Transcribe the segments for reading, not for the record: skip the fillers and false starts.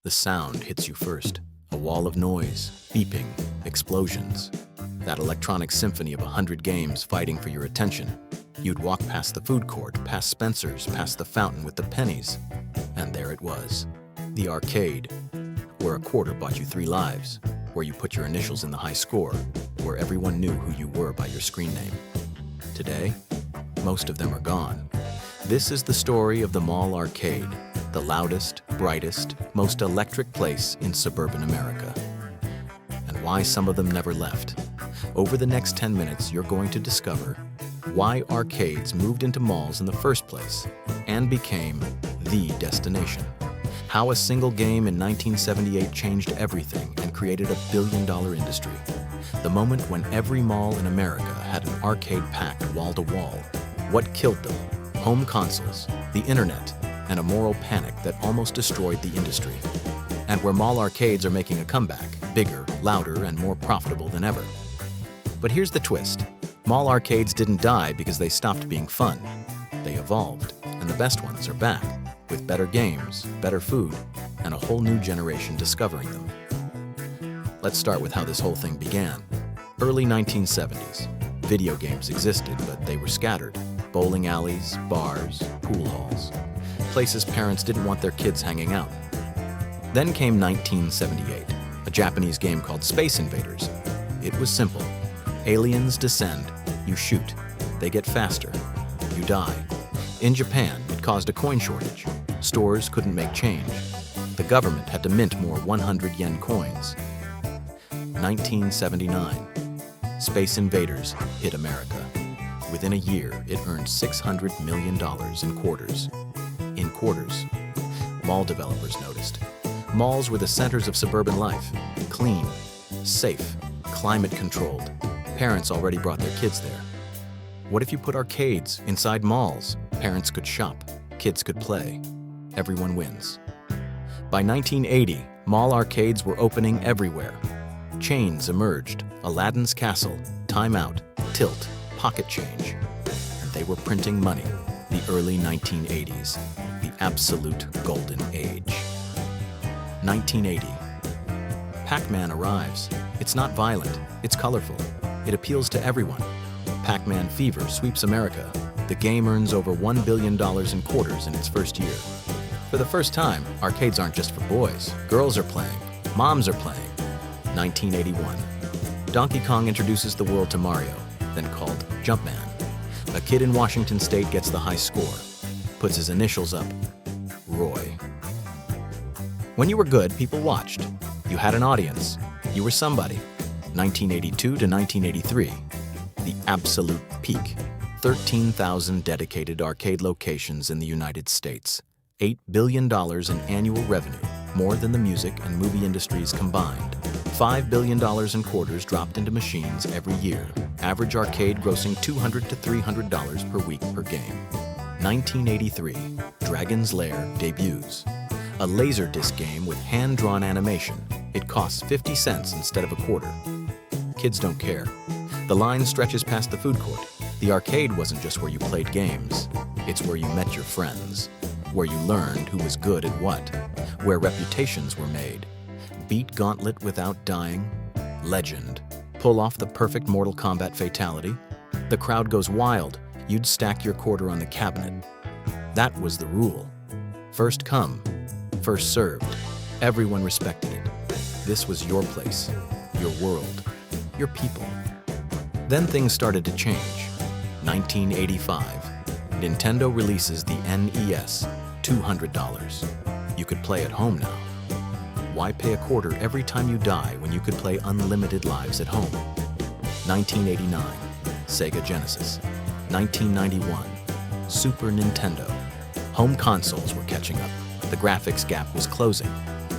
The sound hits you first. A wall of noise, beeping, explosions. That electronic symphony of 100 games fighting for your attention. You'd walk past the food court, past Spencer's, past the fountain with the pennies. And there it was. The arcade. Where a quarter bought you 3 lives. Where you put your initials in the high score. Where everyone knew who you were by your screen name. Today, most of them are gone. This is the story of the mall arcade. The loudest, brightest, most electric place in suburban America. And why some of them never left. Over the next 10 minutes, you're going to discover why arcades moved into malls in the first place and became the destination. How a single game in 1978 changed everything and created a billion-dollar industry. The moment when every mall in America had an arcade packed wall to wall. What killed them? Home consoles, the internet, and a moral panic that almost destroyed the industry. And where mall arcades are making a comeback, bigger, louder, and more profitable than ever. But here's the twist. Mall arcades didn't die because they stopped being fun. They evolved, and the best ones are back, with better games, better food, and a whole new generation discovering them. Let's start with how this whole thing began. Early 1970s. Video games existed, but they were scattered. Bowling alleys, bars, pool halls. Places parents didn't want their kids hanging out. Then came 1978, a Japanese game called Space Invaders. It was simple. Aliens descend, you shoot, they get faster, you die. In Japan, it caused a coin shortage. Stores couldn't make change. The government had to mint more 100 yen coins. 1979, Space Invaders hit America. Within a year, it earned $600 million in quarters. Mall developers noticed. Malls were the centers of suburban life. Clean, safe, climate-controlled. Parents already brought their kids there. What if you put arcades inside malls? Parents could shop, kids could play. Everyone wins. By 1980, mall arcades were opening everywhere. Chains emerged. Aladdin's Castle, Time Out, Tilt, Pocket Change. And they were printing money. The early 1980s. The absolute golden age. 1980. Pac-Man arrives. It's not violent, it's colorful. It appeals to everyone. Pac-Man fever sweeps America. The game earns over $1 billion in quarters in its first year. For the first time, arcades aren't just for boys. Girls are playing. Moms are playing. 1981. Donkey Kong introduces the world to Mario, then called Jumpman. A kid in Washington State gets the high score. Puts his initials up. Roy. When you were good, people watched. You had an audience. You were somebody. 1982 to 1983. The absolute peak. 13,000 dedicated arcade locations in the United States. $8 billion in annual revenue, more than the music and movie industries combined. $5 billion in quarters dropped into machines every year. Average arcade grossing $200 to $300 per week per game. 1983, Dragon's Lair debuts. A Laserdisc game with hand-drawn animation. It costs 50 cents instead of a quarter. Kids don't care. The line stretches past the food court. The arcade wasn't just where you played games. It's where you met your friends. Where you learned who was good at what. Where reputations were made. Beat Gauntlet without dying. Legend. Pull off the perfect Mortal Kombat fatality. The crowd goes wild. You'd stack your quarter on the cabinet. That was the rule. First come, first served. Everyone respected it. This was your place, your world, your people. Then things started to change. 1985. Nintendo releases the NES, $200. You could play at home now. Why pay a quarter every time you die when you could play unlimited lives at home? 1989. Sega Genesis. 1991. Super Nintendo. Home consoles were catching up. The graphics gap was closing.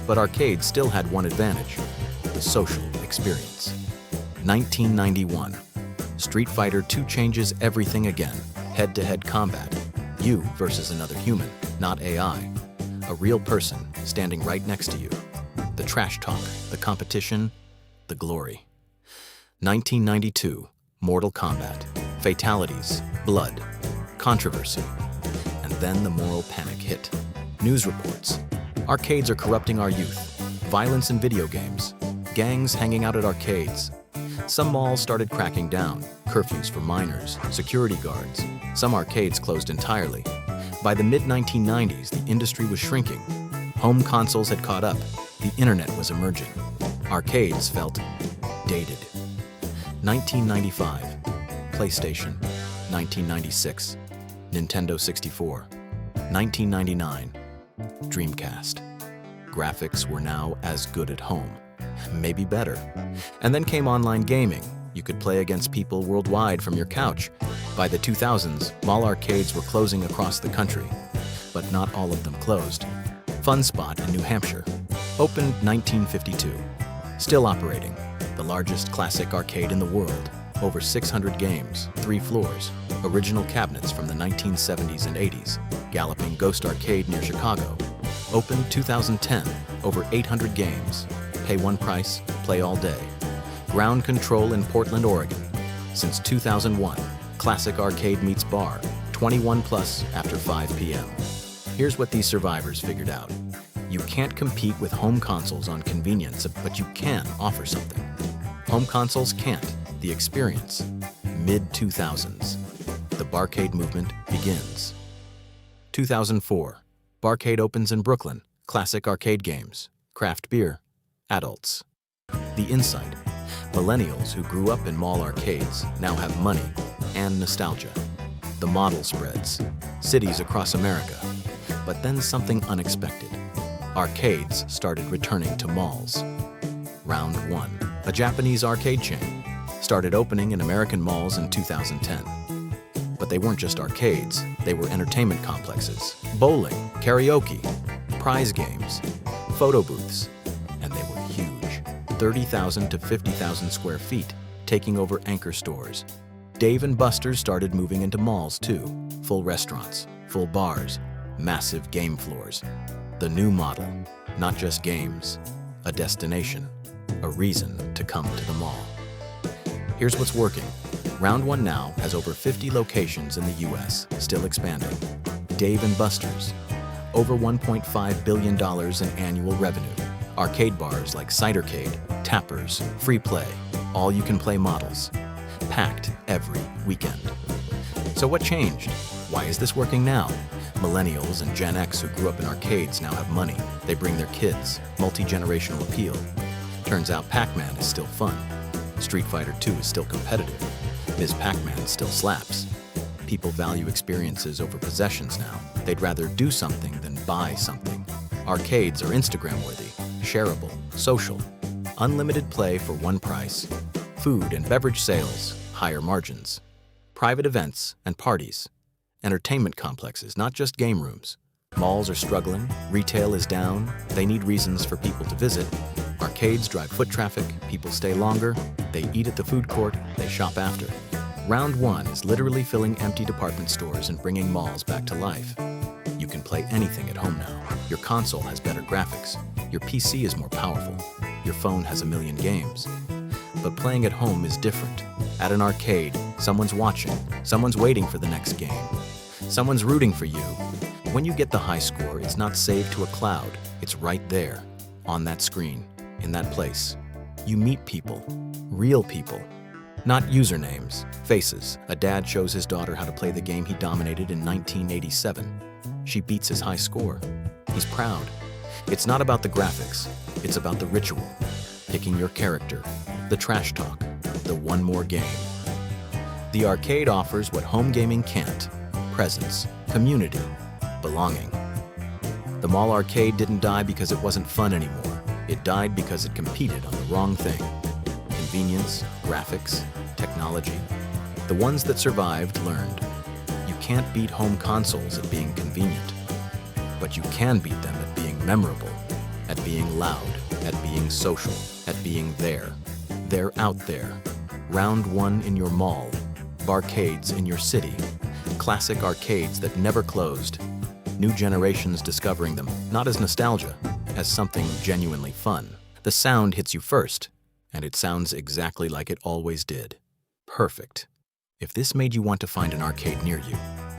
But arcades still had one advantage, the social experience. 1991. Street Fighter II changes everything again. Head-to-head combat. You versus another human, not AI. A real person standing right next to you. The trash talk, the competition, the glory. 1992. Mortal Kombat. Fatalities, blood, controversy. And then the moral panic hit. News reports. Arcades are corrupting our youth. Violence in video games. Gangs hanging out at arcades. Some malls started cracking down. Curfews for minors, security guards. Some arcades closed entirely. By the mid-1990s, the industry was shrinking. Home consoles had caught up. The internet was emerging. Arcades felt dated. 1995, PlayStation. 1996, Nintendo 64. 1999, Dreamcast. Graphics were now as good at home, maybe better. And then came online gaming. You could play against people worldwide from your couch. By the 2000s, mall arcades were closing across the country, but not all of them closed. Fun Spot in New Hampshire opened 1952, still operating, the largest classic arcade in the world. Over 600 games, 3 floors, original cabinets from the 1970s and 80s. Galloping Ghost Arcade near Chicago opened 2010, over 800 games. Pay one price, play all day. Ground Control in Portland, Oregon. Since 2001, classic arcade meets bar, 21 plus after 5 p.m. Here's what these survivors figured out. You can't compete with home consoles on convenience, but you can offer something. Home consoles can't. The experience. Mid-2000s. The barcade movement begins. 2004. Barcade opens in Brooklyn. Classic arcade games. Craft beer. Adults. The insight. Millennials who grew up in mall arcades now have money and nostalgia. The model spreads. Cities across America. But then something unexpected. Arcades started returning to malls. Round 1. A Japanese arcade chain started opening in American malls in 2010. But they weren't just arcades, they were entertainment complexes, bowling, karaoke, prize games, photo booths, and they were huge, 30,000 to 50,000 square feet, taking over anchor stores. Dave & Buster's started moving into malls too, full restaurants, full bars, massive game floors. The new model, not just games, a destination, a reason to come to the mall. Here's what's working. Round 1 now has over 50 locations in the US, still expanding. Dave & Buster's, over $1.5 billion in annual revenue. Arcade bars like Cidercade, Tappers, Free Play, all you can play models. Packed every weekend. So what changed? Why is this working now? Millennials and Gen X who grew up in arcades now have money. They bring their kids, multi-generational appeal. Turns out Pac-Man is still fun. Street Fighter 2 is still competitive. Ms. Pac-Man still slaps. People value experiences over possessions now. They'd rather do something than buy something. Arcades are Instagram-worthy, shareable, social. Unlimited play for one price. Food and beverage sales, higher margins. Private events and parties. Entertainment complexes, not just game rooms. Malls are struggling, retail is down, they need reasons for people to visit. Arcades drive foot traffic, people stay longer, they eat at the food court, they shop after. Round 1 is literally filling empty department stores and bringing malls back to life. You can play anything at home now. Your console has better graphics. Your PC is more powerful. Your phone has a million games. But playing at home is different. At an arcade, someone's watching, someone's waiting for the next game. Someone's rooting for you. When you get the high score, it's not saved to a cloud. It's right there, on that screen, in that place. You meet people, real people. Not usernames, faces. A dad shows his daughter how to play the game he dominated in 1987. She beats his high score. He's proud. It's not about the graphics. It's about the ritual. Picking your character, the trash talk, the one more game. The arcade offers what home gaming can't. Presence, community, belonging. The mall arcade didn't die because it wasn't fun anymore. It died because it competed on the wrong thing. Convenience, graphics, technology. The ones that survived learned. You can't beat home consoles at being convenient, but you can beat them at being memorable, at being loud, at being social, at being there. They're out there. Round 1 in your mall. Barcades in your city. Classic arcades that never closed. New generations discovering them, not as nostalgia, as something genuinely fun. The sound hits you first, and it sounds exactly like it always did. Perfect. If this made you want to find an arcade near you,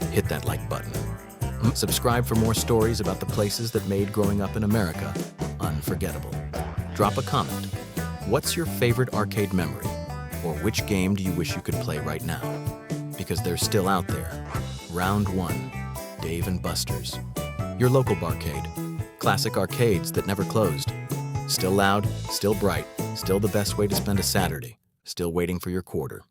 hit that like button. Subscribe for more stories about the places that made growing up in America unforgettable. Drop a comment. What's your favorite arcade memory? Or which game do you wish you could play right now? Because they're still out there. Round 1, Dave & Buster's. Your local barcade. Classic arcades that never closed. Still loud, still bright, still the best way to spend a Saturday. Still waiting for your quarter.